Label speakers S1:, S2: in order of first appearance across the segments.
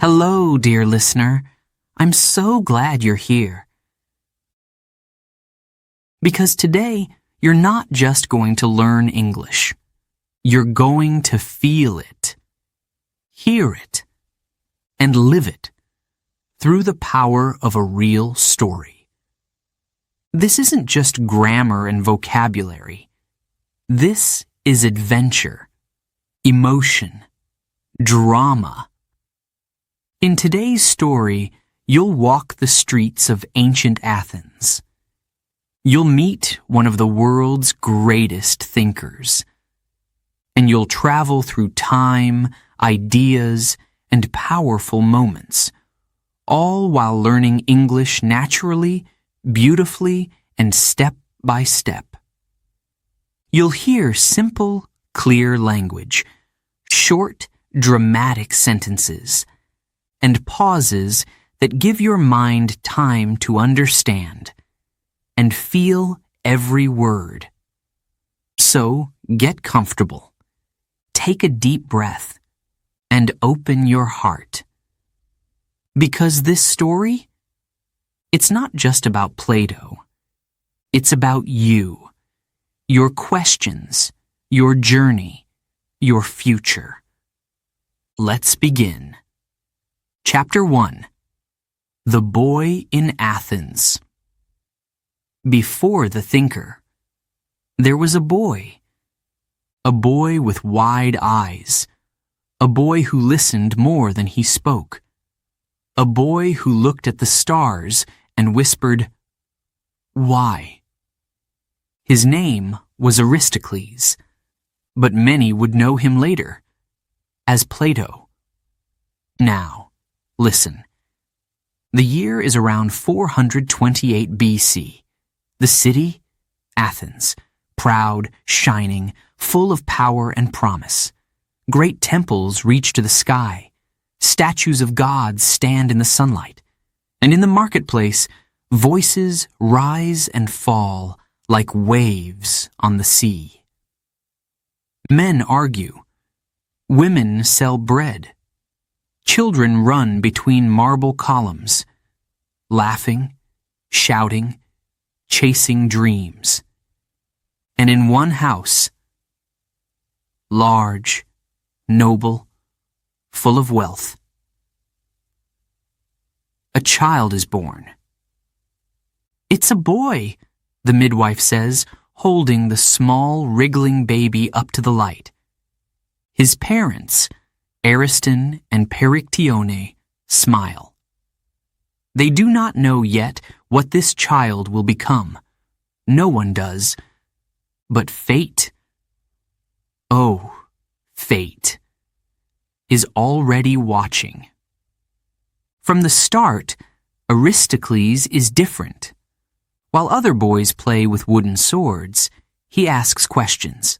S1: Hello, dear listener. I'm so glad you're here. Because today, you're not just going to learn English. You're going to feel it, hear it, and live it through the power of a real story. This isn't just grammar and vocabulary. This is adventure, emotion, drama. In today's story, you'll walk the streets of ancient Athens. You'll meet one of the world's greatest thinkers. And you'll travel through time, ideas, and powerful moments, all while learning English naturally, beautifully, and step by step. You'll hear simple, clear language, short, dramatic sentences, and pauses that give your mind time to understand and feel every word. So, get comfortable, take a deep breath, and open your heart. Because this story, it's not just about Plato. It's about you, your questions, your journey, your future. Let's begin. Chapter 1. The Boy in Athens. Before the thinker, there was a boy with wide eyes, a boy who listened more than he spoke, a boy who looked at the stars and whispered, "Why?" His name was Aristocles, but many would know him later as Plato. Now, listen. The year is around 428 BC. The city, Athens, proud, shining, full of power and promise. Great temples reach to the sky. Statues of gods stand in the sunlight. And in the marketplace, voices rise and fall like waves on the sea. Men argue. Women sell bread. Children run between marble columns, laughing, shouting, chasing dreams. And in one house, large, noble, full of wealth, a child is born. "It's a boy," the midwife says, holding the small, wriggling baby up to the light. His parents, Ariston and Perictione, smile. They do not know yet what this child will become. No one does. But fate, oh, fate, is already watching. From the start, Aristocles is different. While other boys play with wooden swords, he asks questions.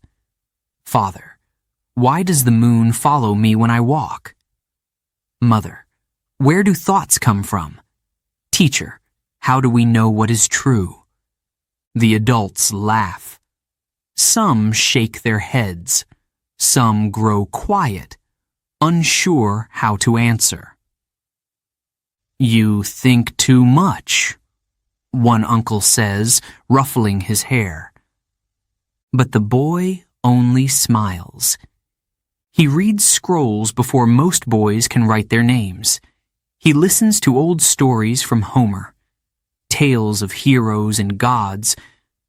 S1: "Father, why does the moon follow me when I walk?" "Mother, where do thoughts come from?" "Teacher, how do we know what is true?" The adults laugh. Some shake their heads. Some grow quiet, unsure how to answer. "You think too much," one uncle says, ruffling his hair. But the boy only smiles. He reads scrolls before most boys can write their names. He listens to old stories from Homer, tales of heroes and gods,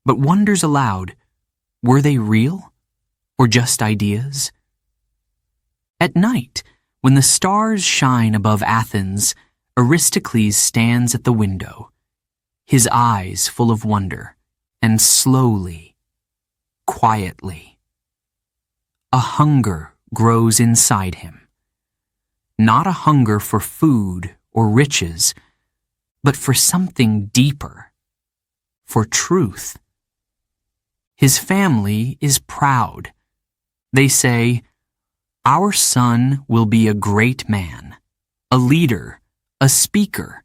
S1: but wonders aloud, were they real or just ideas? At night, when the stars shine above Athens, Aristocles stands at the window, his eyes full of wonder, and slowly, quietly, a hunger grows inside him. Not a hunger for food or riches, but for something deeper, for truth. His family is proud. They say, "Our son will be a great man, a leader, a speaker,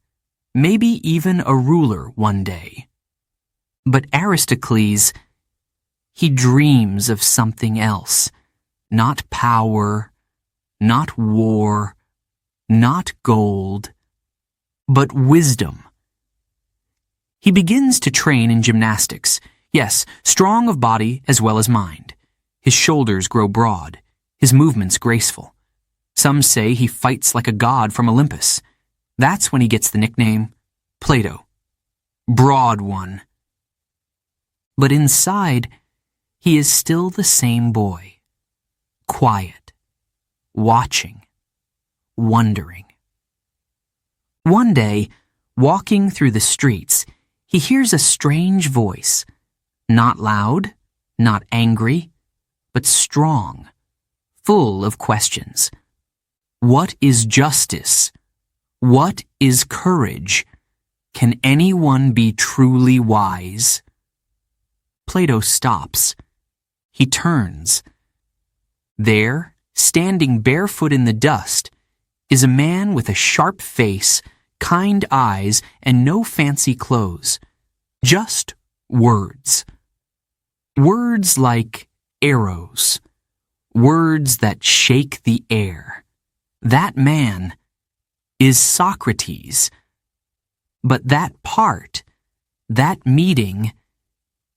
S1: maybe even a ruler one day." But Aristocles, he dreams of something else, not power, not war, not gold, but wisdom. He begins to train in gymnastics, yes, strong of body as well as mind. His shoulders grow broad, his movements graceful. Some say he fights like a god from Olympus. That's when he gets the nickname Plato, Broad One. But inside, he is still the same boy, quiet, watching, wondering. One day, walking through the streets, he hears a strange voice, not loud, not angry, but strong, full of questions. What is justice? What is courage? Can anyone be truly wise? Plato stops. He turns. There, standing barefoot in the dust, is a man with a sharp face, kind eyes, and no fancy clothes. Just words. Words like arrows. Words that shake the air. That man is Socrates. But that part, that meeting,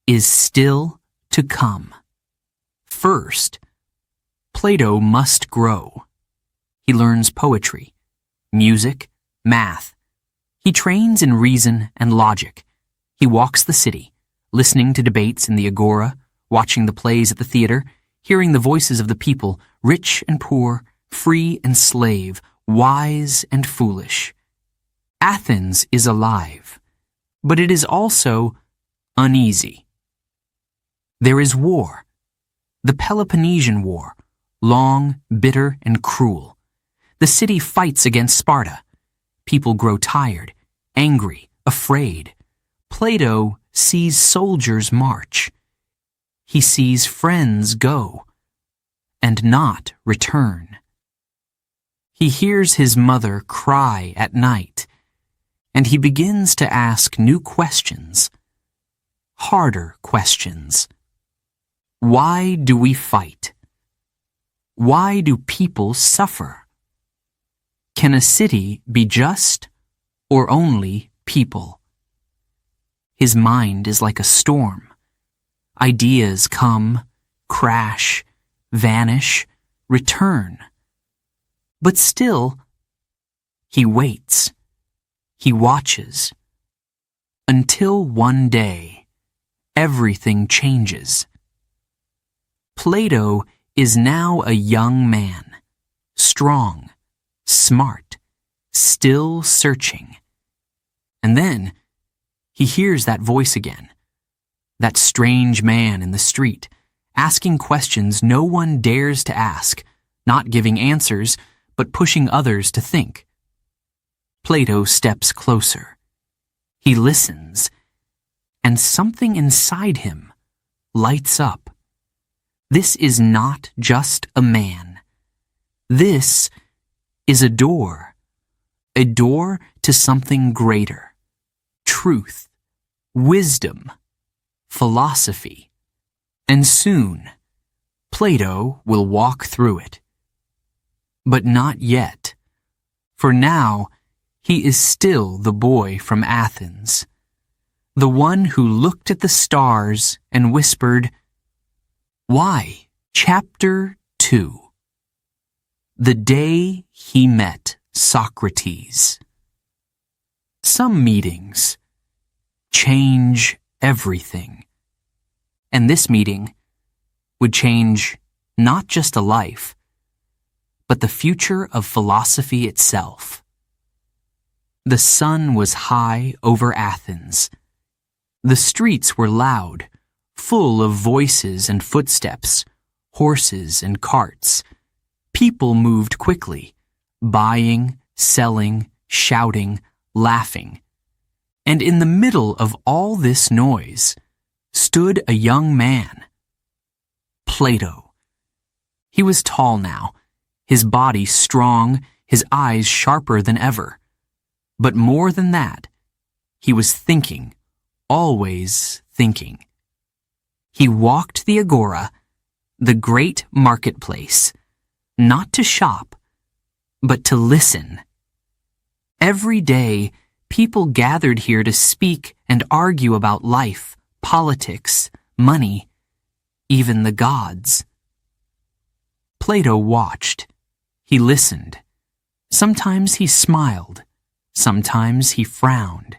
S1: is still to come. First, Plato must grow. He learns poetry, music, math. He trains in reason and logic. He walks the city, listening to debates in the agora, watching the plays at the theater, hearing the voices of the people, rich and poor, free and slave, wise and foolish. Athens is alive, but it is also uneasy. There is war, the Peloponnesian War, long, bitter, and cruel. The city fights against Sparta. People grow tired, angry, afraid. Plato sees soldiers march. He sees friends go and not return. He hears his mother cry at night, and he begins to ask new questions, harder questions. Why do we fight? Why do people suffer? Can a city be just or only people? His mind is like a storm. Ideas come, crash, vanish, return. But still, he waits. He watches. Until one day, everything changes. Plato is now a young man, strong, smart, still searching. And then, he hears that voice again, that strange man in the street, asking questions no one dares to ask, not giving answers, but pushing others to think. Plato steps closer. He listens, and something inside him lights up. This is not just a man. This is a door to something greater. Truth, wisdom, philosophy. And soon, Plato will walk through it. But not yet, for now he is still the boy from Athens, the one who looked at the stars and whispered, "Why?" Chapter 2. The day he met Socrates. Some meetings change everything. And this meeting would change not just a life, but the future of philosophy itself. The sun was high over Athens. The streets were loud, full of voices and footsteps, horses and carts. People moved quickly, buying, selling, shouting, laughing. And in the middle of all this noise stood a young man, Plato. He was tall now, his body strong, his eyes sharper than ever. But more than that, he was thinking, always thinking. He walked the agora, the great marketplace, not to shop, but to listen. Every day, people gathered here to speak and argue about life, politics, money, even the gods. Plato watched. He listened. Sometimes he smiled. Sometimes he frowned.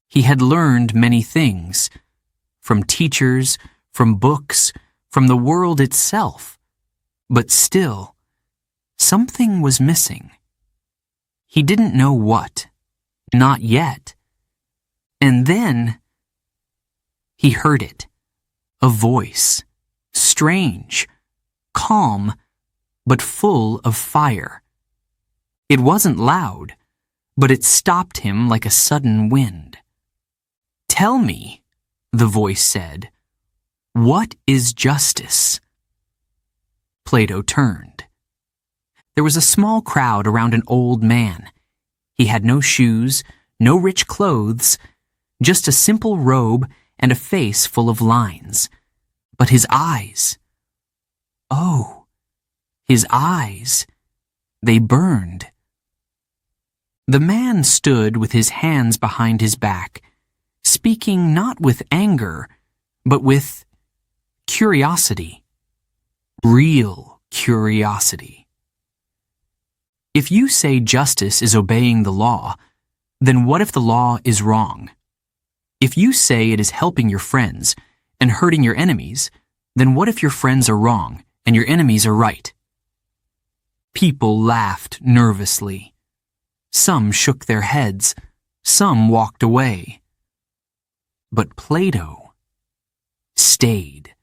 S1: He had learned many things, from teachers, from books, from the world itself. But still, something was missing. He didn't know what. Not yet. And then he heard it. A voice. Strange. Calm, but full of fire. It wasn't loud, but it stopped him like a sudden wind. "Tell me," the voice said, "what is justice?" Plato turned. There was a small crowd around an old man. He had no shoes, no rich clothes, just a simple robe and a face full of lines. But his eyes, oh, his eyes, they burned. The man stood with his hands behind his back, speaking not with anger, but with curiosity. Real curiosity. If you say justice is obeying the law, then what if the law is wrong? If you say it is helping your friends and hurting your enemies, then what if your friends are wrong and your enemies are right? People laughed nervously. Some shook their heads. Some walked away. But Plato stayed.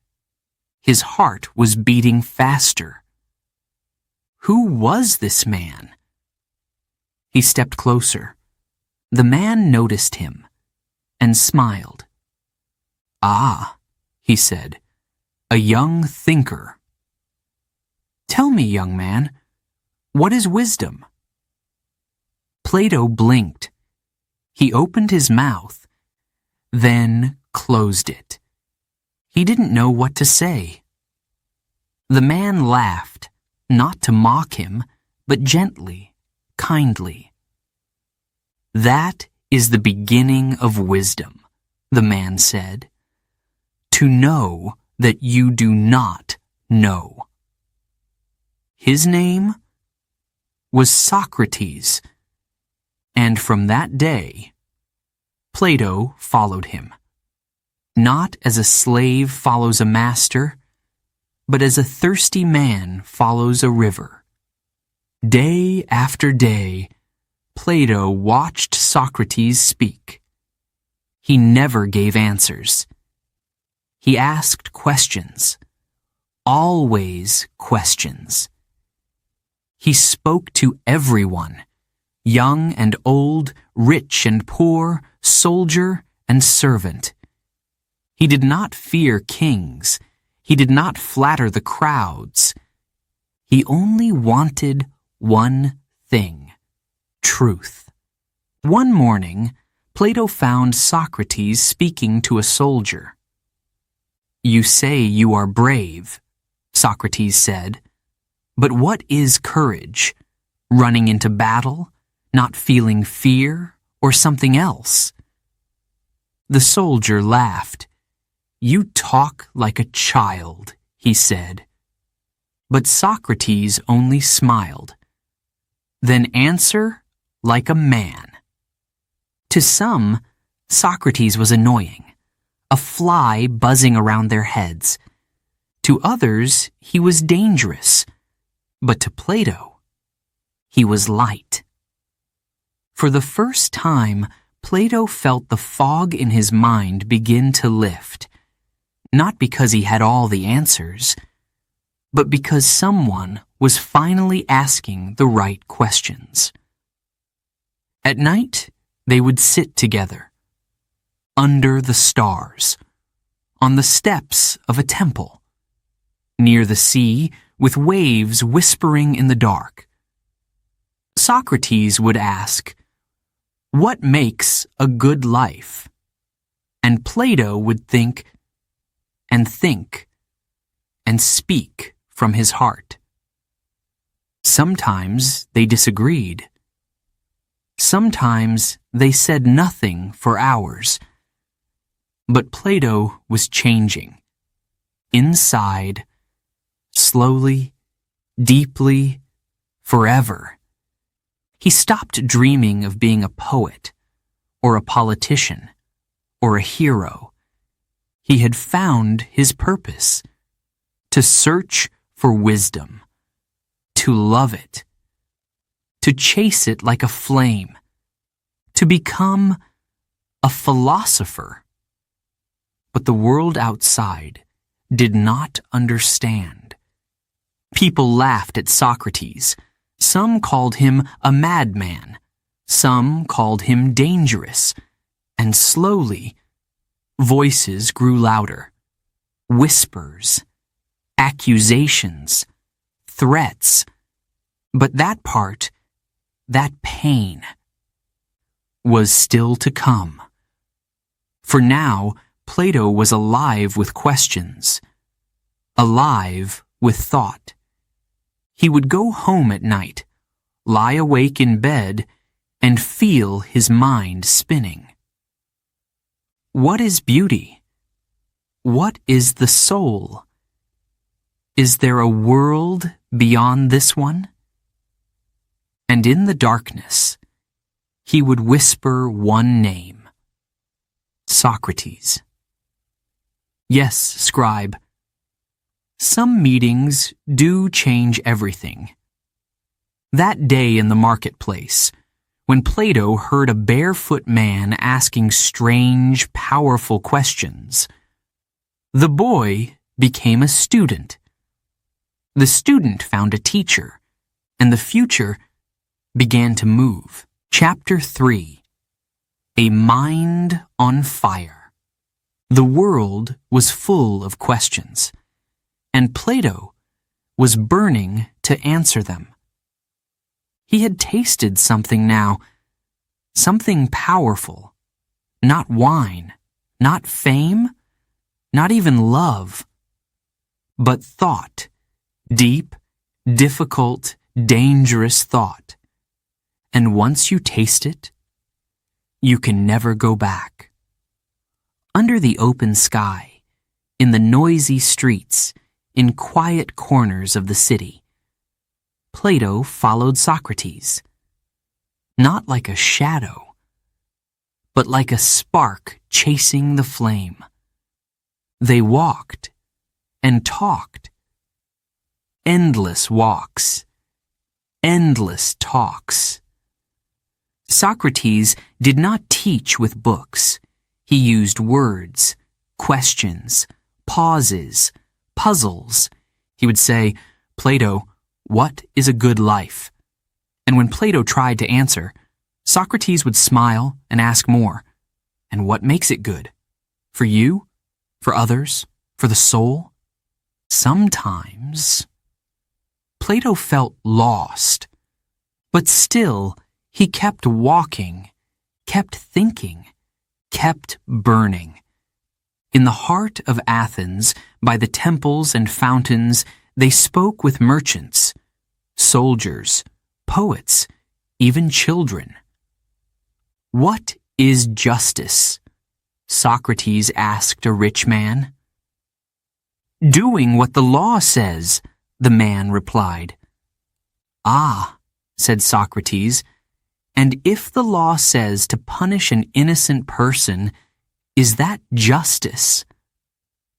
S1: His heart was beating faster. Who was this man? He stepped closer. The man noticed him and smiled. "Ah," he said, "a young thinker. Tell me, young man, what is wisdom?" Plato blinked. He opened his mouth, then closed it. He didn't know what to say. The man laughed, not to mock him, but gently, kindly. "That is the beginning of wisdom," the man said. "To know that you do not know." His name was Socrates, and from that day, Plato followed him. Not as a slave follows a master, but as a thirsty man follows a river. Day after day, Plato watched Socrates speak. He never gave answers. He asked questions. Always questions. He spoke to everyone, young and old, rich and poor, soldier and servant. He did not fear kings. He did not flatter the crowds. He only wanted one thing: truth. One morning, Plato found Socrates speaking to a soldier. "You say you are brave," Socrates said. "But what is courage? Running into battle? Not feeling fear? Or something else?" The soldier laughed. "You talk like a child," he said. But Socrates only smiled. "Then answer like a man." To some, Socrates was annoying, a fly buzzing around their heads. To others, he was dangerous. But to Plato, he was light. For the first time, Plato felt the fog in his mind begin to lift, not because he had all the answers, but because someone was finally asking the right questions. At night, they would sit together, under the stars, on the steps of a temple, near the sea with waves whispering in the dark. Socrates would ask, "What makes a good life?" And Plato would think and speak from his heart. Sometimes they disagreed. Sometimes they said nothing for hours. But Plato was changing. Inside, slowly, deeply, forever. He stopped dreaming of being a poet, or a politician, or a hero. He had found his purpose: to search for wisdom, to love it, to chase it like a flame, to become a philosopher. But the world outside did not understand. People laughed at Socrates. Some called him a madman. Some called him dangerous. And slowly, voices grew louder. Whispers, accusations, threats. But that part, that pain, was still to come. For now, Plato was alive with questions, alive with thought. He would go home at night, lie awake in bed, and feel his mind spinning. What is beauty? What is the soul? Is there a world beyond this one? And in the darkness, he would whisper one name: Socrates. Yes, scribe. Some meetings do change everything. That day in the marketplace, when Plato heard a barefoot man asking strange, powerful questions, the boy became a student. The student found a teacher, and the future began to move. Chapter 3: A Mind on Fire. The world was full of questions, and Plato was burning to answer them. He had tasted something now, something powerful, not wine, not fame, not even love, but thought, deep, difficult, dangerous thought. And once you taste it, you can never go back. Under the open sky, in the noisy streets, in quiet corners of the city, Plato followed Socrates. Not like a shadow, but like a spark chasing the flame. They walked and talked. Endless walks, endless talks. Socrates did not teach with books. He used words, questions, pauses, puzzles. He would say, "Plato, what is a good life?" And when Plato tried to answer, Socrates would smile and ask more. "And what makes it good? For you? For others? For the soul?" Sometimes Plato felt lost, but still he kept walking, kept thinking, kept burning. In the heart of Athens, by the temples and fountains, they spoke with merchants, soldiers, poets, even children. "What is justice?" Socrates asked a rich man. "Doing what the law says," the man replied. "Ah," said Socrates, "and if the law says to punish an innocent person, is that justice?"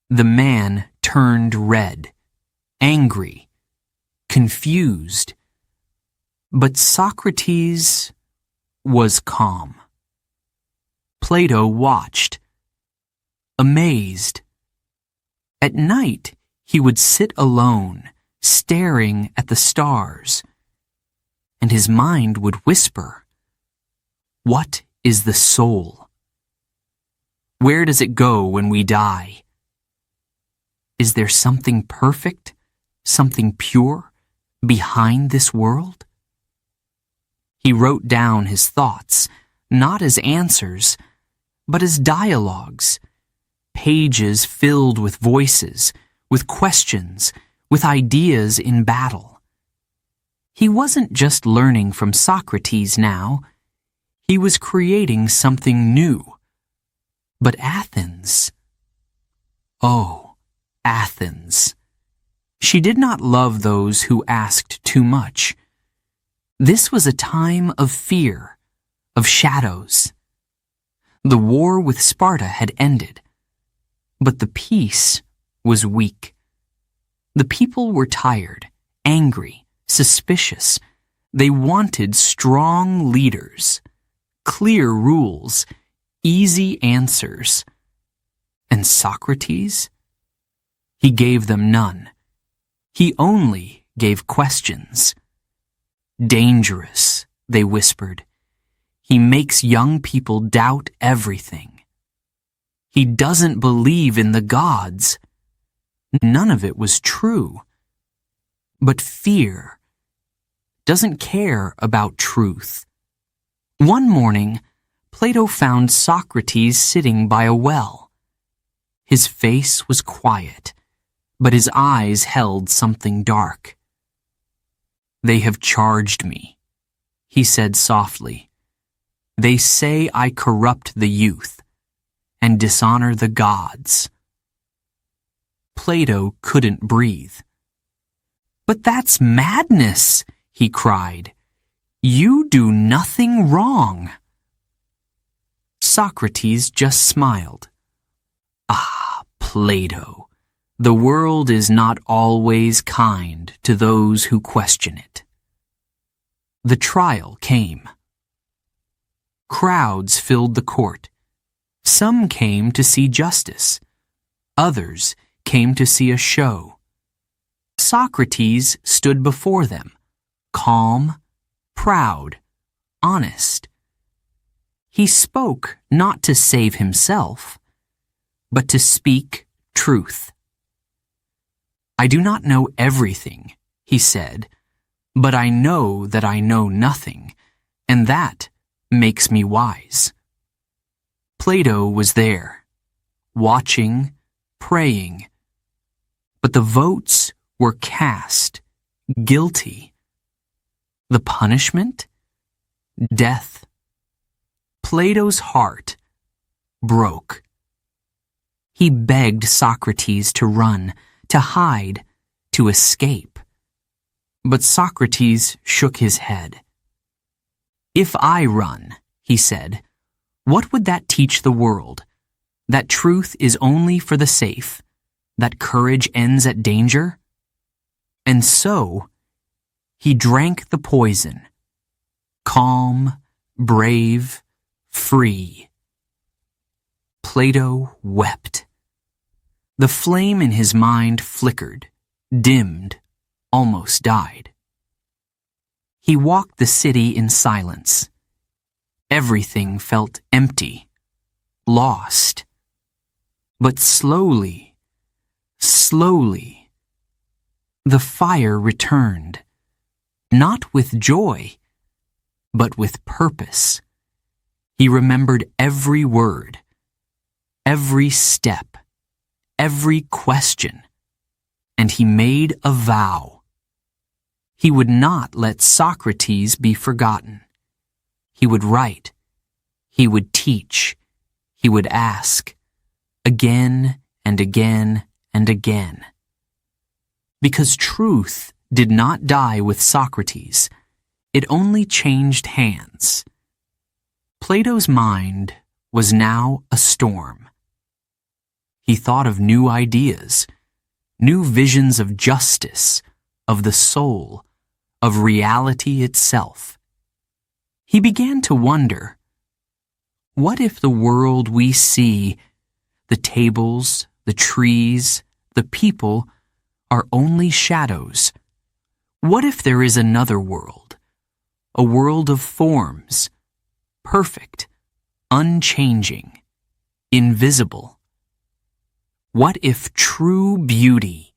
S1: The man turned red, angry, confused. But Socrates was calm. Plato watched, amazed. At night, he would sit alone, staring at the stars, and his mind would whisper, "What is the soul? Where does it go when we die? Is there something perfect, something pure, behind this world?" He wrote down his thoughts, not as answers, but as dialogues, pages filled with voices, with questions, with ideas in battle. He wasn't just learning from Socrates now. He was creating something new. But Athens... Oh, Athens. She did not love those who asked too much. This was a time of fear, of shadows. The war with Sparta had ended, but the peace was weak. The people were tired, angry, suspicious. They wanted strong leaders, clear rules, easy answers. And Socrates? He gave them none. He only gave questions. Dangerous, they whispered. He makes young people doubt everything. He doesn't believe in the gods. None of it was true. But fear doesn't care about truth. One morning, Plato found Socrates sitting by a well. His face was quiet, but his eyes held something dark. "They have charged me," he said softly. "They say I corrupt the youth and dishonor the gods." Plato couldn't breathe. "But that's madness," he cried. "You do nothing wrong." Socrates just smiled. "Ah, Plato, the world is not always kind to those who question it." The trial came. Crowds filled the court. Some came to see justice. Others came to see a show. Socrates stood before them, calm, proud, honest. He spoke not to save himself, but to speak truth. "I do not know everything," he said, "but I know that I know nothing, and that makes me wise." Plato was there, watching, praying, but the votes were cast, guilty. The punishment? Death. Plato's heart broke. He begged Socrates to run, to hide, to escape. But Socrates shook his head. "If I run," he said, "what would that teach the world? That truth is only for the safe, that courage ends at danger?" And so, he drank the poison, calm, brave, free. Plato wept. The flame in his mind flickered, dimmed, almost died. He walked the city in silence. Everything felt empty, lost. But slowly, the fire returned, not with joy, but with purpose. He remembered every word, every step, every question, and he made a vow. He would not let Socrates be forgotten. He would write, he would teach, he would ask, again and again and again. Because truth did not die with Socrates, it only changed hands. Plato's mind was now a storm. He thought of new ideas, new visions of justice, of the soul, of reality itself. He began to wonder, what if the world we see, the tables, the trees, the people, are only shadows? What if there is another world, a world of forms, perfect, unchanging, invisible? What if true beauty,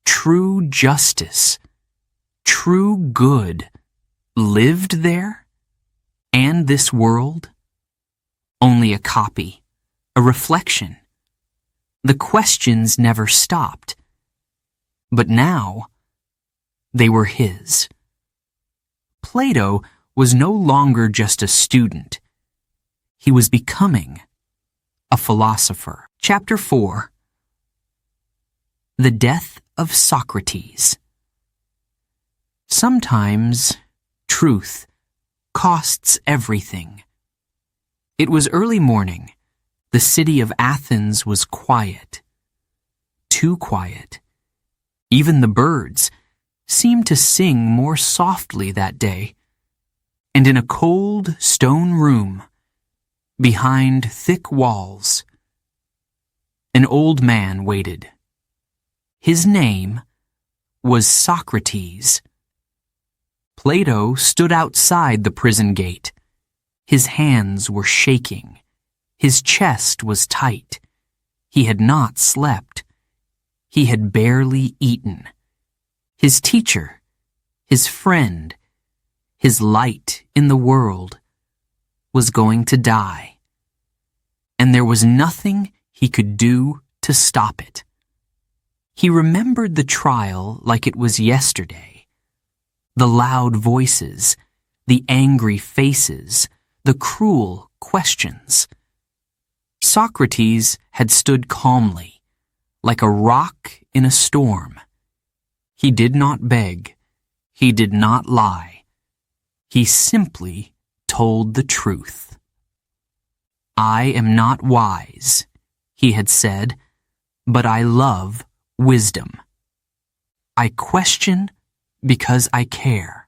S1: true justice, true good lived there? And this world? Only a copy, a reflection. The questions never stopped. But now, they were his. Plato was no longer just a student. He was becoming a philosopher. Chapter 4. The Death of Socrates. Sometimes truth costs everything. It was early morning. The city of Athens was quiet. Too quiet. Even the birds seemed to sing more softly that day. And in a cold stone room, behind thick walls, an old man waited. His name was Socrates. Plato stood outside the prison gate. His hands were shaking. His chest was tight. He had not slept. He had barely eaten. His teacher, his friend, his light in the world, was going to die. And there was nothing he could do to stop it. He remembered the trial like it was yesterday. The loud voices, the angry faces, the cruel questions. Socrates had stood calmly, like a rock in a storm. He did not beg. He did not lie. He simply told the truth. "I am not wise," he had said, "but I love wisdom. I question because I care.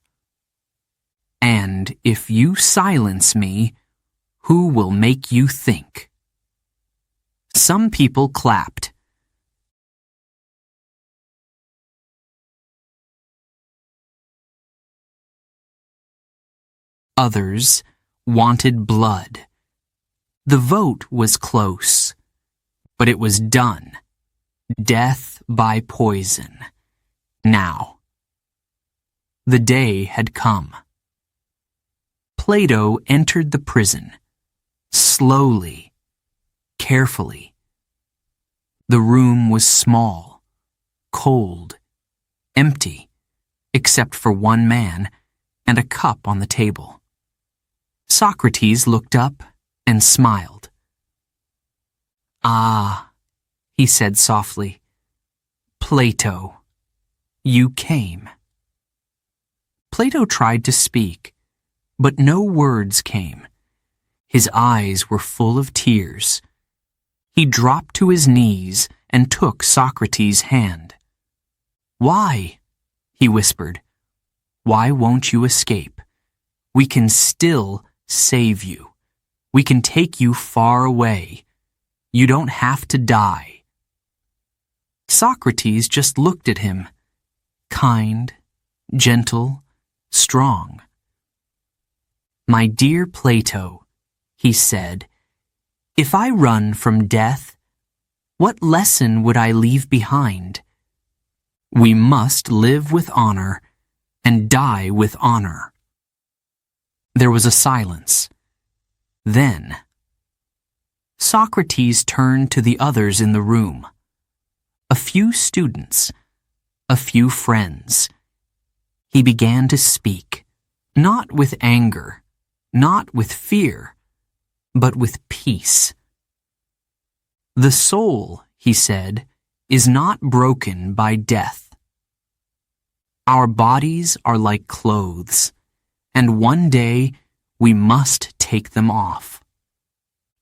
S1: And if you silence me, who will make you think?" Some people clapped. Others wanted blood. The vote was close, but it was done. Death by poison. Now. The day had come. Plato entered the prison, slowly, carefully. The room was small, cold, empty, except for one man and a cup on the table. Socrates looked up and smiled. "Ah," he said softly, "Plato, you came." Plato tried to speak, but no words came. His eyes were full of tears. He dropped to his knees and took Socrates' hand. "Why?" he whispered. "Why won't you escape? We can still save you. We can take you far away. You don't have to die." Socrates just looked at him, kind, gentle, strong. "My dear Plato," he said, "if I run from death, what lesson would I leave behind? We must live with honor and die with honor." There was a silence. Then, Socrates turned to the others in the room. A few students, a few friends. He began to speak, not with anger, not with fear, but with peace. "The soul," he said, "is not broken by death. Our bodies are like clothes, and one day we must take them off.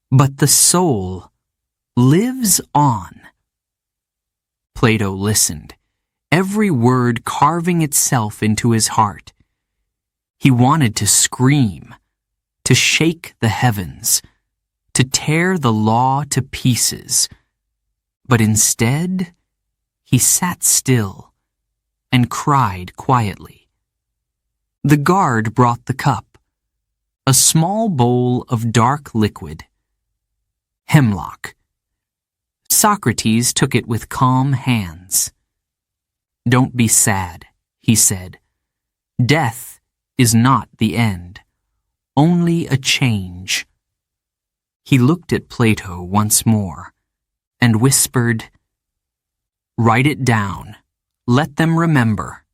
S1: But the soul lives on." Plato listened, every word carving itself into his heart. He wanted to scream, to shake the heavens, to tear the law to pieces. But instead, he sat still and cried quietly. The guard brought the cup, a small bowl of dark liquid. Hemlock. Socrates took it with calm hands. "Don't be sad," he said. "Death is not the end, only a change." He looked at Plato once more and whispered, "Write it down. Let them remember."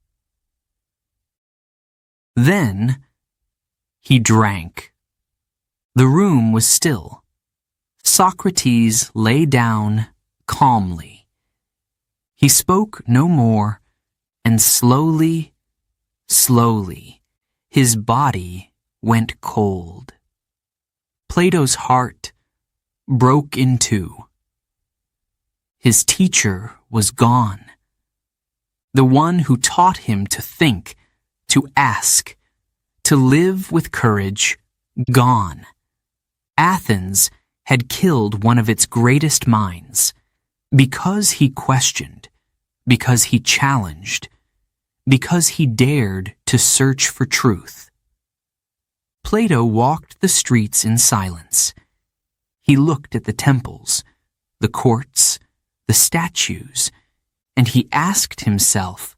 S1: Then he drank. The room was still. Socrates lay down calmly. He spoke no more, and slowly, slowly, his body went cold. Plato's heart broke in two. His teacher was gone. The one who taught him to think, to ask, to live with courage, gone. Athens had killed one of its greatest minds because he questioned, because he challenged, because he dared to search for truth. Plato walked the streets in silence. He looked at the temples, the courts, the statues, and he asked himself,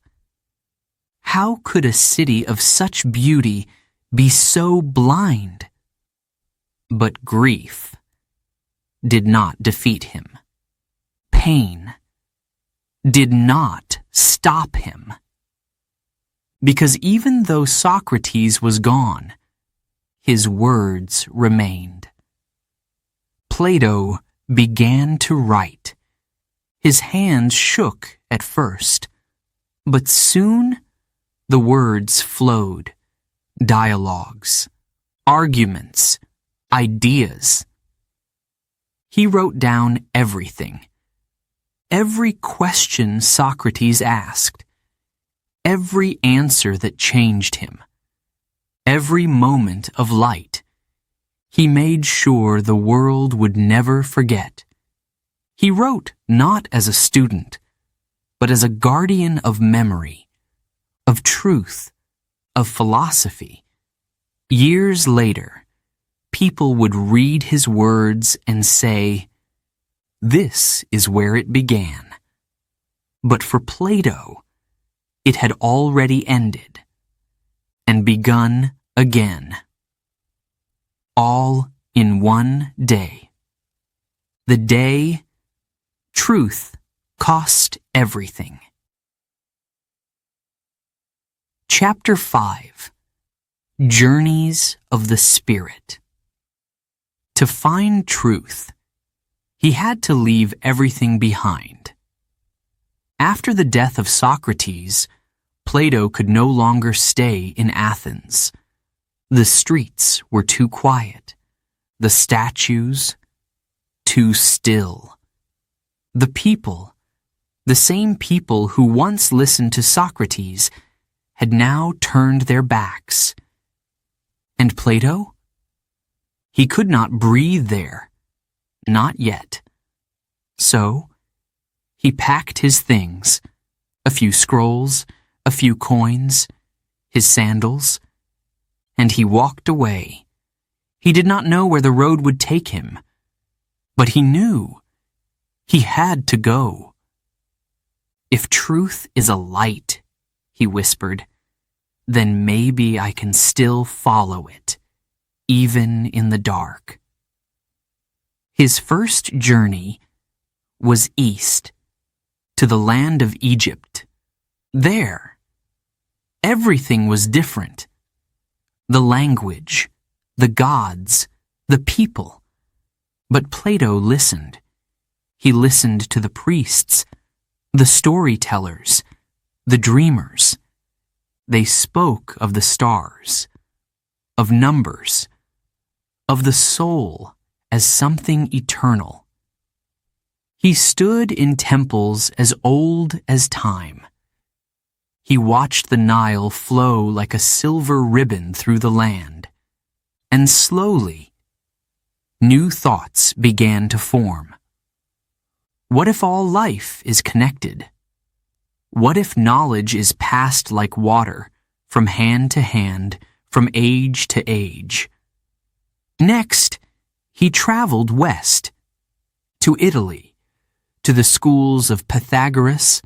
S1: how could a city of such beauty be so blind? But grief did not defeat him. Pain did not stop him. Because even though Socrates was gone, his words remained. Plato began to write. His hands shook at first, but soon the words flowed. Dialogues, arguments, ideas. He wrote down everything. Every question Socrates asked. Every answer that changed him. Every moment of light. He made sure the world would never forget. He wrote not as a student, but as a guardian of memory, of truth, of philosophy. Years later, people would read his words and say, "This is where it began." But for Plato, it had already ended and begun again. All in one day. The day truth cost everything. Chapter 5. Journeys of the Spirit. To find truth, he had to leave everything behind. After the death of Socrates, Plato could no longer stay in Athens. The streets were too quiet, the statues too still. The people, the same people who once listened to Socrates, had now turned their backs. And Plato? He could not breathe there, not yet. So, he packed his things, a few scrolls, a few coins, his sandals, and he walked away. He did not know where the road would take him, but he knew he had to go. If truth is a light, he whispered, then maybe I can still follow it, even in the dark. His first journey was east, to the land of Egypt. There, everything was different. The language, the gods, the people. But Plato listened. He listened to the priests, the storytellers, the dreamers. They spoke of the stars, of numbers, of the soul as something eternal. He stood in temples as old as time. He watched the Nile flow like a silver ribbon through the land, and slowly, new thoughts began to form. What if all life is connected? What if knowledge is passed like water, from hand to hand, from age to age? Next, he traveled west, to Italy, to the schools of Pythagoras.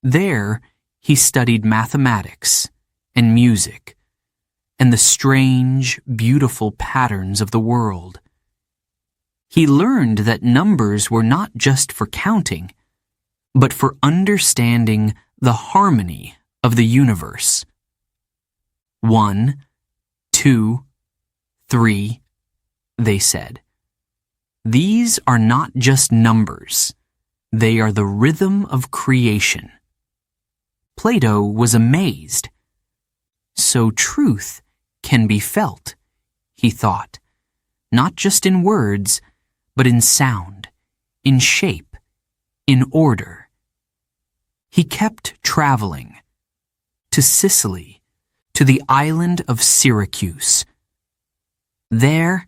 S1: There, he studied mathematics and music and the strange, beautiful patterns of the world. He learned that numbers were not just for counting, but for understanding the harmony of the universe. 1, 2, 3, they said. These are not just numbers. They are the rhythm of creation. Plato was amazed. So truth can be felt, he thought, not just in words, but in sound, in shape, in order. He kept traveling to Sicily, to the island of Syracuse. There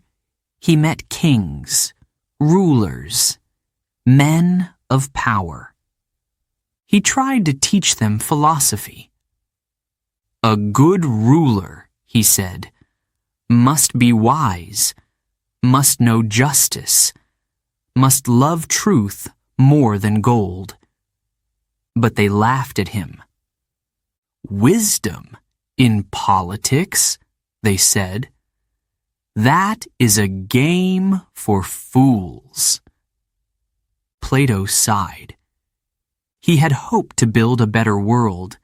S1: he met kings, rulers, men of power. He tried to teach them philosophy. A good ruler, he said, must be wise, must know justice, must love truth more than gold. But they laughed at him. Wisdom in politics, they said. That is a game for fools. Plato sighed. He had hoped to build a better world,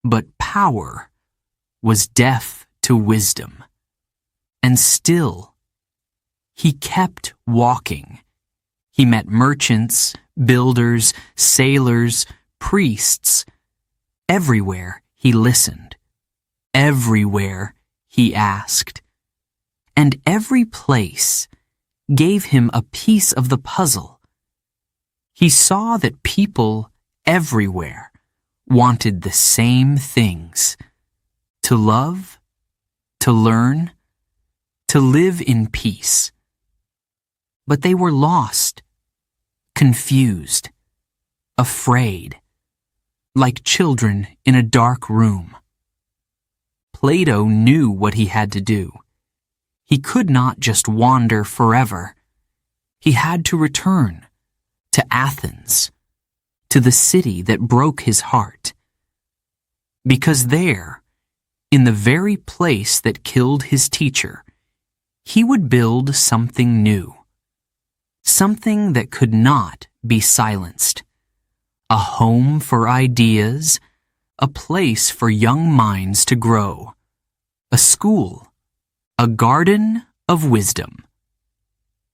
S1: but power was deaf to wisdom. And still, he kept walking. He met merchants, builders, sailors, priests. Everywhere he listened. Everywhere he asked. And every place gave him a piece of the puzzle. He saw that people everywhere wanted the same things: to love, to learn, to live in peace. But they were lost, confused, afraid, like children in a dark room. Plato knew what he had to do. He could not just wander forever. He had to return to Athens, to the city that broke his heart. Because there, in the very place that killed his teacher, he would build something new, something that could not be silenced, a home for ideas, a place for young minds to grow, a school, a garden of wisdom.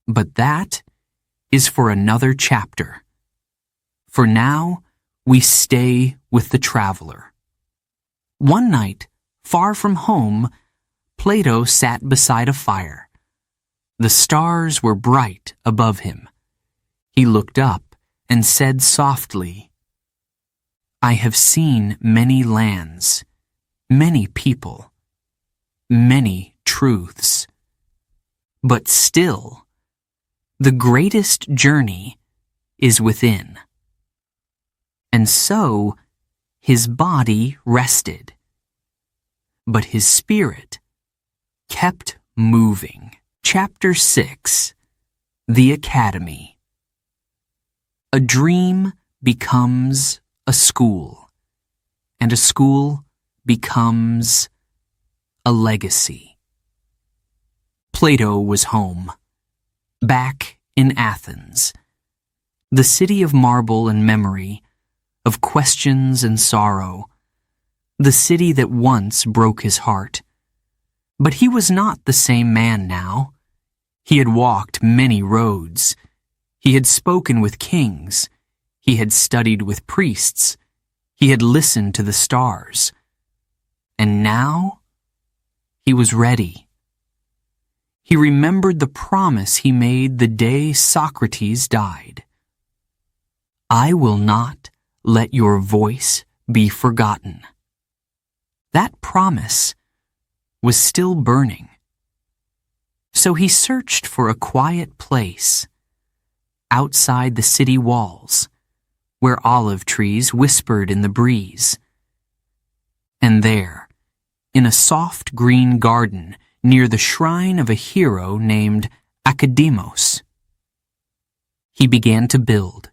S1: But that is for another chapter. For now, we stay with the traveler. One night, far from home, Plato sat beside a fire. The stars were bright above him. He looked up and said softly, "I have seen many lands, many people, many truths. But still, the greatest journey is within." And so, his body rested, but his spirit kept moving. Chapter 6, The Academy. A dream becomes a school, and a school becomes a legacy. Plato was home, back in Athens, the city of marble and memory, of questions and sorrow, the city that once broke his heart. But he was not the same man now. He had walked many roads. He had spoken with kings. He had studied with priests. He had listened to the stars. And now, he was ready. He remembered the promise he made the day Socrates died. "I will not let your voice be forgotten." That promise was still burning. So he searched for a quiet place, outside the city walls, where olive trees whispered in the breeze. And there, in a soft green garden near the shrine of a hero named Academos, he began to build.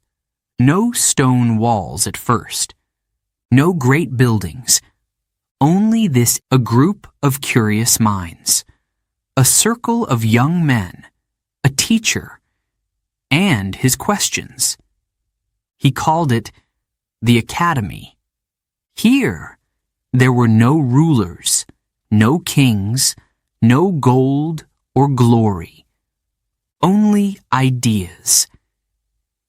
S1: No stone walls at first, no great buildings, only a group of curious minds, a circle of young men, a teacher, and his questions. He called it the Academy. Here, there were no rulers, no kings, no gold or glory. Only ideas.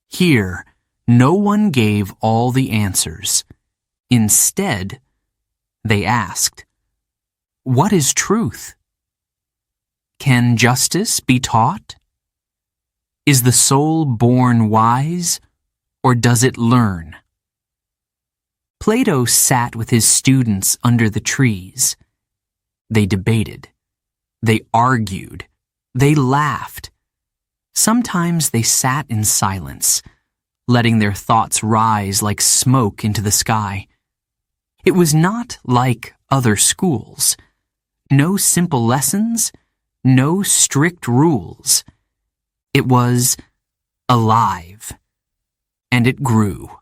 S1: Here, no one gave all the answers. Instead, they asked, "What is truth? Can justice be taught? Is the soul born wise, or does it learn?" Plato sat with his students under the trees. They debated. They argued. They laughed. Sometimes they sat in silence, letting their thoughts rise like smoke into the sky. It was not like other schools. No simple lessons, no strict rules. It was alive, and it grew.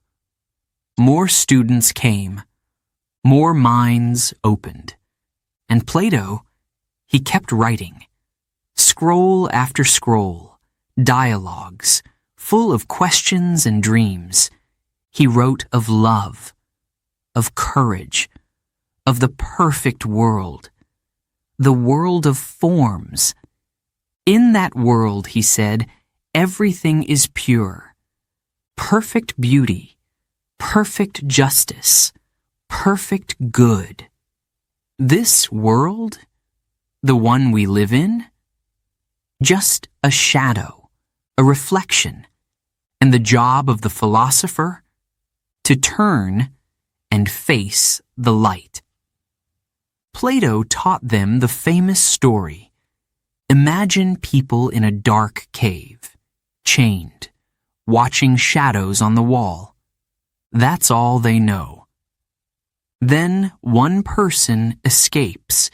S1: More students came, more minds opened, and Plato, he kept writing. Scroll after scroll, dialogues, full of questions and dreams. He wrote of love, of courage, of the perfect world, the world of forms. In that world, he said, everything is pure, perfect beauty, perfect justice, perfect good. This world, the one we live in, just a shadow, a reflection, and the job of the philosopher to turn and face the light. Plato taught them the famous story. Imagine people in a dark cave, chained, watching shadows on the wall. That's all they know. Then one person escapes.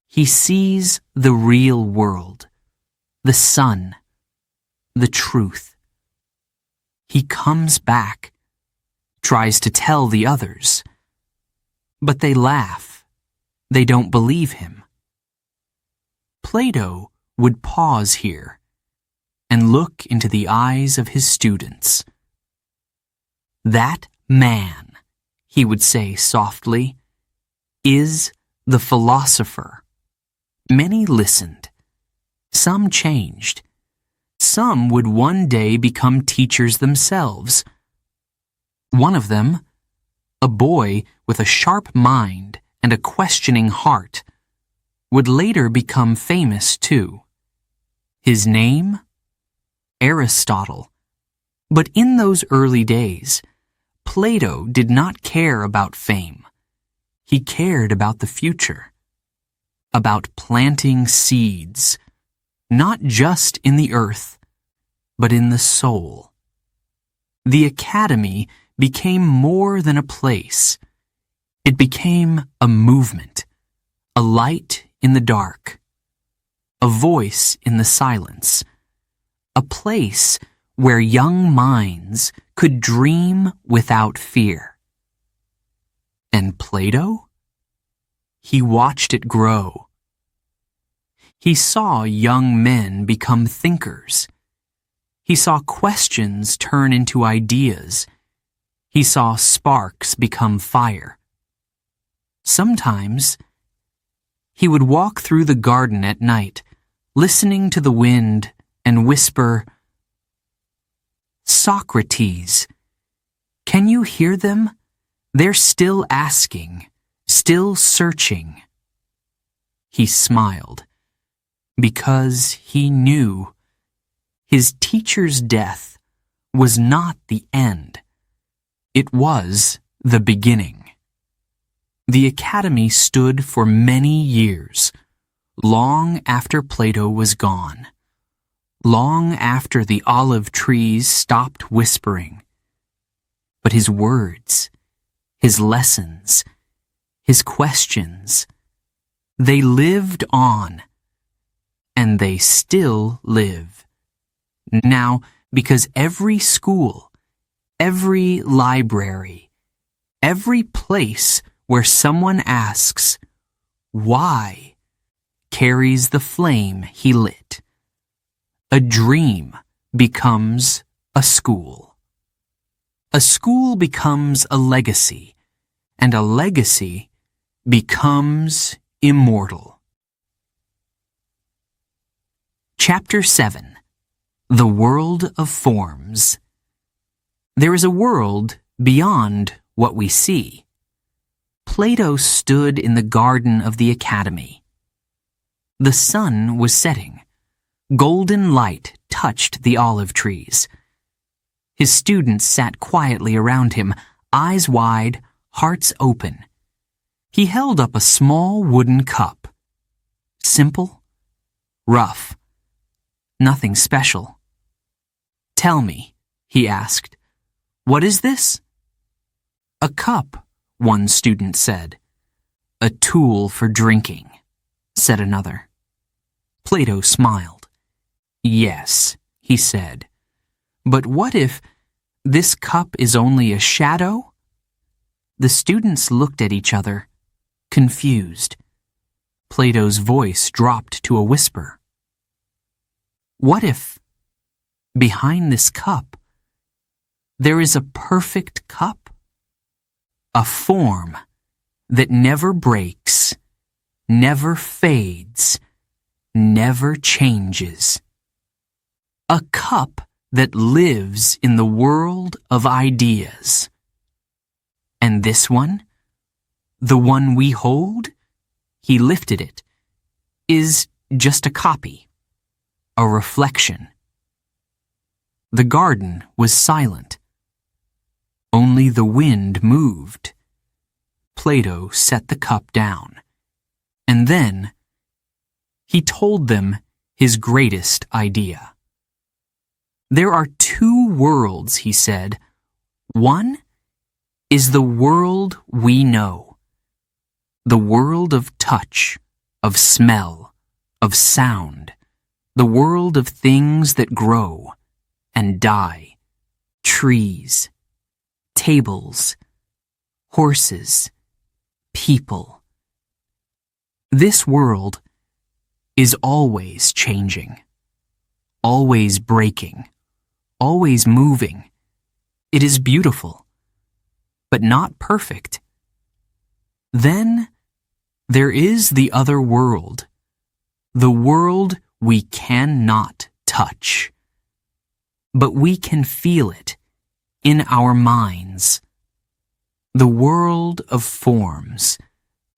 S1: He sees the real world, the sun, the truth. He comes back, tries to tell the others, but they laugh. They don't believe him. Plato would pause here and look into the eyes of his students. That man, he would say softly, is the philosopher. Many listened. Some changed. Some would one day become teachers themselves. One of them, a boy with a sharp mind and a questioning heart, would later become famous too. His name? Aristotle. But in those early days, Plato did not care about fame. He cared about the future, about planting seeds, not just in the earth, but in the soul. The academy became more than a place. It became a movement, a light in the dark, a voice in the silence, a place where young minds could dream without fear. And Plato? He watched it grow. He saw young men become thinkers. He saw questions turn into ideas. He saw sparks become fire. Sometimes, he would walk through the garden at night, listening to the wind, and whisper, "Socrates, can you hear them? They're still asking, still searching." He smiled, because he knew his teacher's death was not the end. It was the beginning. The academy stood for many years, long after Plato was gone, long after the olive trees stopped whispering. But his words, his lessons, his questions, they lived on, and they still live. Now, because every school, every library, every place where someone asks, "Why?" carries the flame he lit. A dream becomes a school. A school becomes a legacy, and a legacy becomes immortal. Chapter 7. The World of Forms. There is a world beyond what we see. Plato stood in the garden of the academy. The sun was setting. Golden light touched the olive trees. His students sat quietly around him, eyes wide, hearts open. He held up a small wooden cup. Simple, rough, nothing special. "Tell me," he asked, "what is this?" "A cup," one student said. "A tool for drinking," said another. Plato smiled. "Yes," he said, "but what if this cup is only a shadow?" The students looked at each other, confused. Plato's voice dropped to a whisper. "What if, behind this cup, there is a perfect cup? A form that never breaks, never fades, never changes. A cup that lives in the world of ideas. And this one, the one we hold," he lifted it, "is just a copy, a reflection." The garden was silent. Only the wind moved. Plato set the cup down, and then he told them his greatest idea. "There are two worlds," he said. "One is the world we know, the world of touch, of smell, of sound, the world of things that grow and die, trees, tables, horses, people. This world is always changing, always breaking, always moving. It is beautiful, but not perfect. Then there is the other world, the world we cannot touch. But we can feel it in our minds. The world of forms,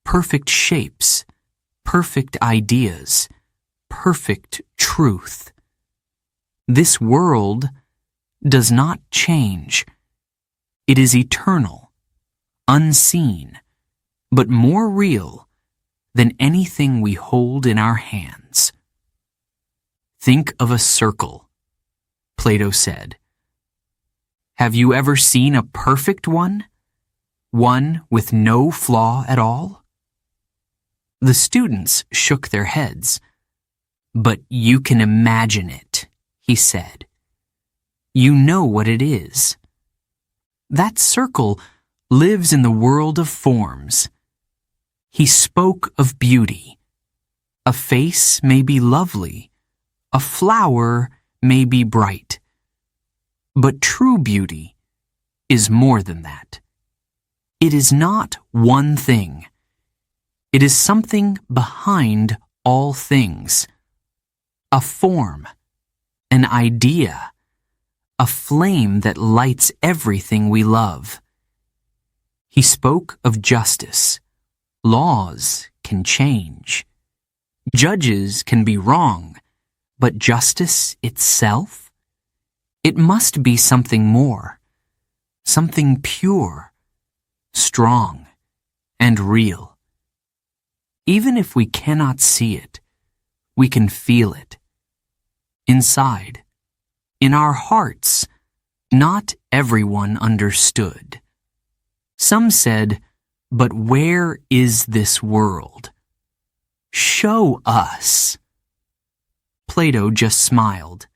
S1: perfect shapes, perfect ideas, perfect truth. This world does not change. It is eternal, unseen, but more real than anything we hold in our hands. Think of a circle, Plato said. Have you ever seen a perfect one? One with no flaw at all? The students shook their heads. But you can imagine it, he said. You know what it is. That circle lives in the world of forms. He spoke of beauty. A face may be lovely. A flower may be bright. But true beauty is more than that. It is not one thing. It is something behind all things. A form, an idea, a flame that lights everything we love. He spoke of justice. Laws can change. Judges can be wrong, but justice itself? It must be something more, something pure, strong, and real. Even if we cannot see it, we can feel it. Inside, in our hearts, not everyone understood. Some said, but where is this world? Show us. Plato just smiled.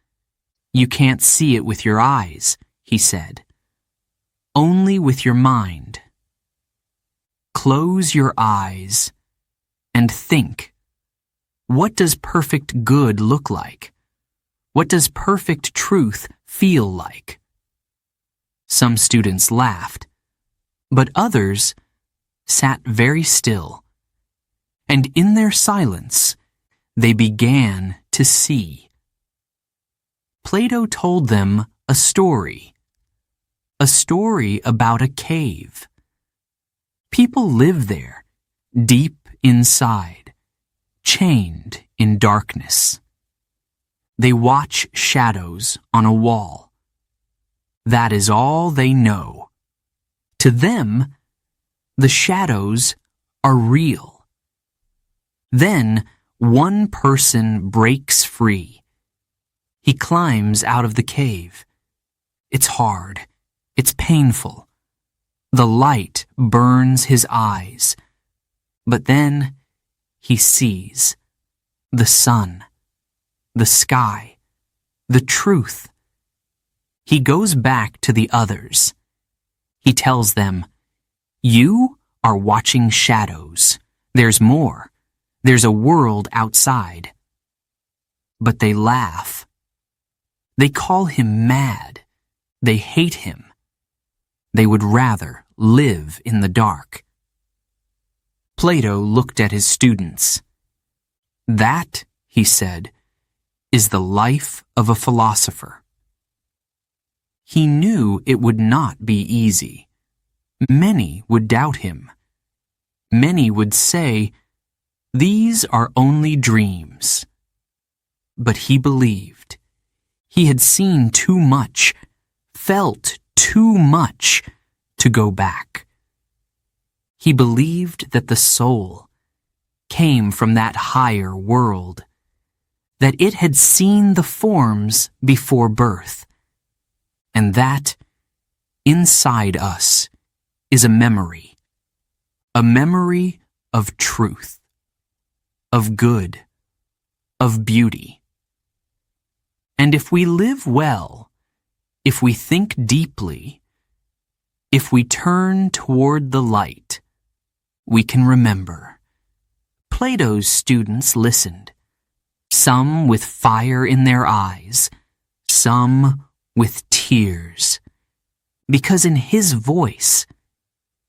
S1: You can't see it with your eyes, he said. Only with your mind. Close your eyes and think. What does perfect good look like? What does perfect truth feel like? Some students laughed, but others sat very still and in their silence, they began to see. Plato told them a story about a cave. People live there, deep inside, chained in darkness. They watch shadows on a wall. That is all they know. To them, the shadows are real. Then one person breaks free. He climbs out of the cave. It's hard. It's painful. The light burns his eyes. But then he sees the sun, the sky, the truth. He goes back to the others. He tells them, "You are watching shadows. There's more. There's a world outside." But they laugh. They call him mad. They hate him. They would rather live in the dark. Plato looked at his students. "That," he said, "is the life of a philosopher." He knew it would not be easy. Many would doubt him. Many would say, "These are only dreams." But he believed. He had seen too much, felt too much to go back. He believed that the soul came from that higher world, that it had seen the forms before birth, and that inside us is a memory of truth, of good, of beauty. And if we live well, if we think deeply, if we turn toward the light, we can remember. Plato's students listened, some with fire in their eyes, some with tears, because in his voice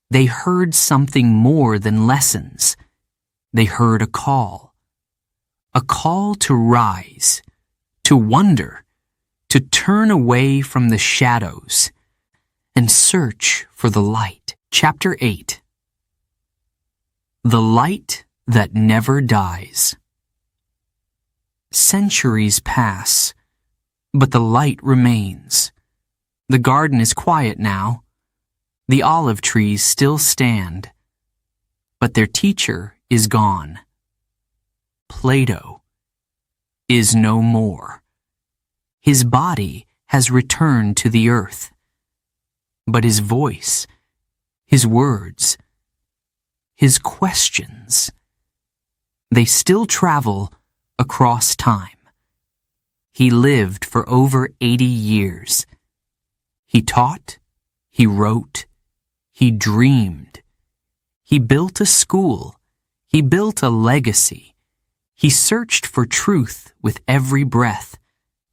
S1: they heard something more than lessons. They heard a call to rise, to wonder, to turn away from the shadows and search for the light. Chapter 8. The light that never dies. Centuries pass, but the light remains. The garden is quiet now. The olive trees still stand, but their teacher is gone. Plato is no more. His body has returned to the earth, but his voice, his words, his questions, they still travel across time. He lived for over 80 years. He taught, he wrote, he dreamed. He built a school. He built a legacy. He searched for truth with every breath,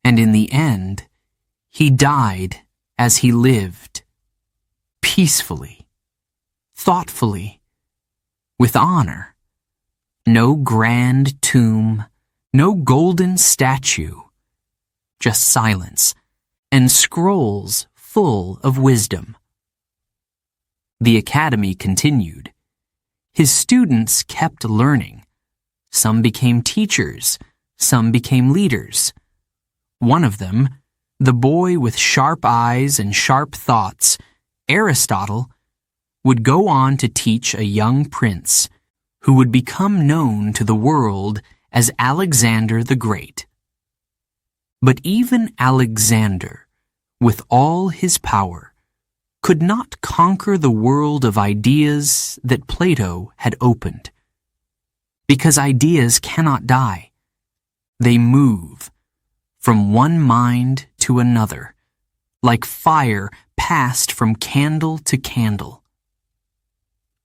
S1: and in the end, he died as he lived, peacefully, thoughtfully, with honor. No grand tomb, no golden statue, just silence and scrolls full of wisdom. The academy continued. His students kept learning. Some became teachers, some became leaders. One of them, the boy with sharp eyes and sharp thoughts, Aristotle, would go on to teach a young prince who would become known to the world as Alexander the Great. But even Alexander, with all his power, could not conquer the world of ideas that Plato had opened. Because ideas cannot die. They move from one mind to another, like fire passed from candle to candle.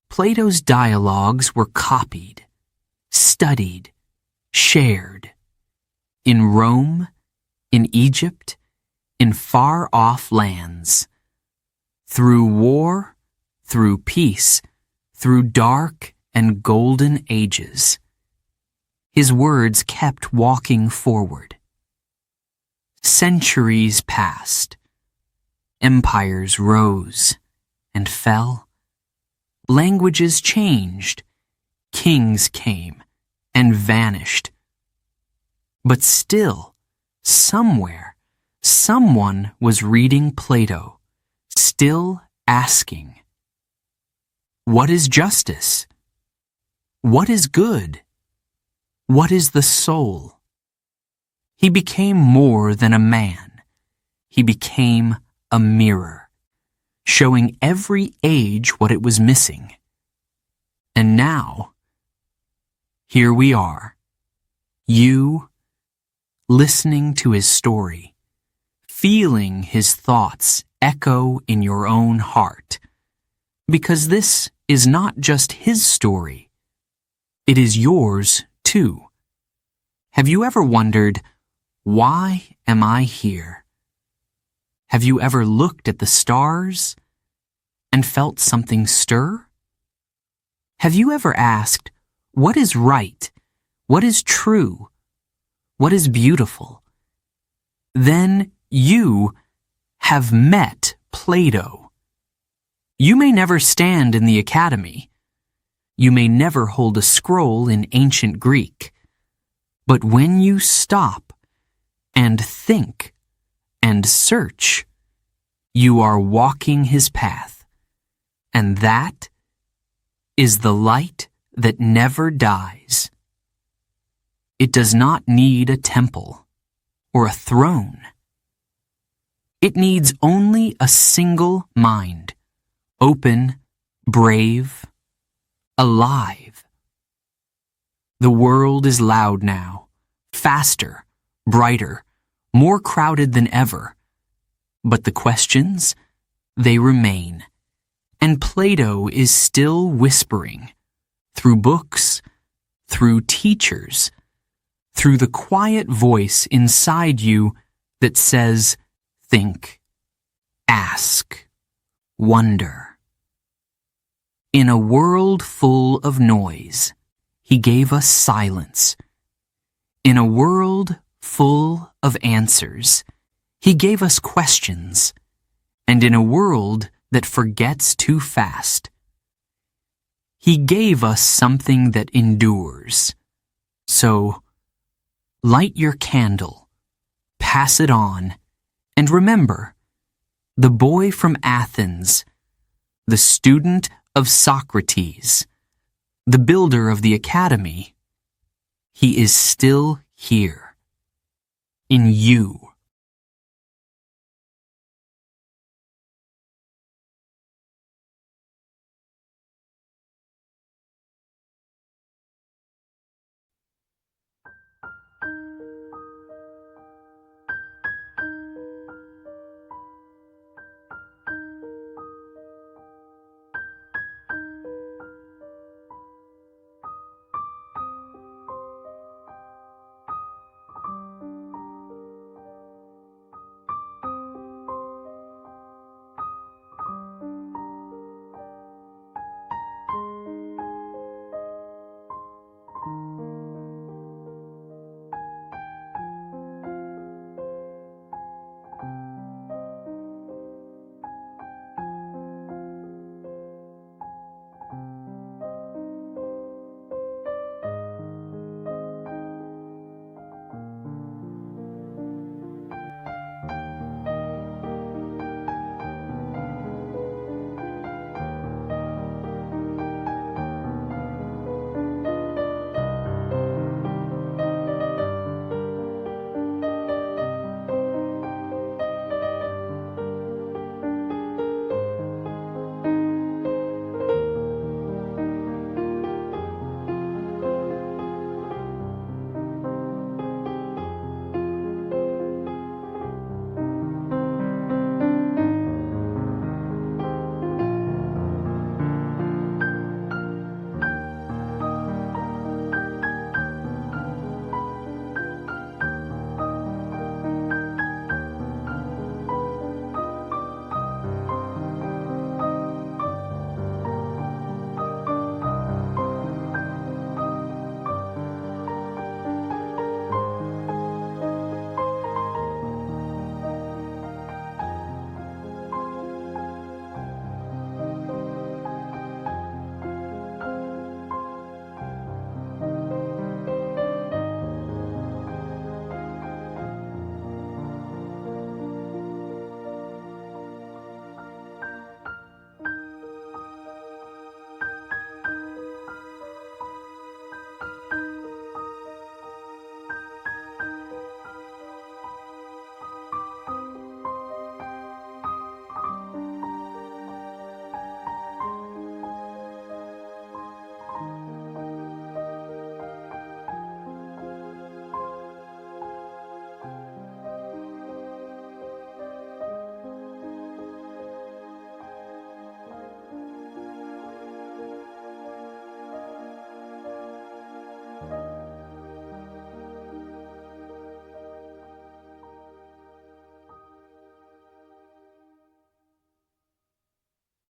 S1: Plato's dialogues were copied, studied, shared. In Rome, in Egypt, in far-off lands. Through war, through peace, through dark and golden ages. His words kept walking forward. Centuries passed. Empires rose and fell. Languages changed. Kings came and vanished. But still, somewhere, someone was reading Plato, still asking, what is justice? What is good? What is the soul? He became more than a man. He became a mirror, showing every age what it was missing. And now, here we are, you, listening to his story, feeling his thoughts echo in your own heart, because this is not just his story, it is yours too. Have you ever wondered, why am I here? Have you ever looked at the stars and felt something stir? Have you ever asked, what is right? What is true? What is beautiful? Then you have met Plato. You may never stand in the academy. You may never hold a scroll in ancient Greek. But when you stop and think and search, you are walking his path. And that is the light that never dies. It does not need a temple or a throne. It needs only a single mind, open, brave, alive. The world is loud now, faster, brighter, more crowded than ever. But the questions, they remain. And Plato is still whispering, through books, through teachers, through the quiet voice inside you that says, think, ask, wonder. In a world full of noise, he gave us silence. In a world full of answers, he gave us questions. And in a world that forgets too fast, he gave us something that endures. So, light your candle, pass it on, and remember, the boy from Athens, the student of Socrates, the builder of the academy, he is still here, in you.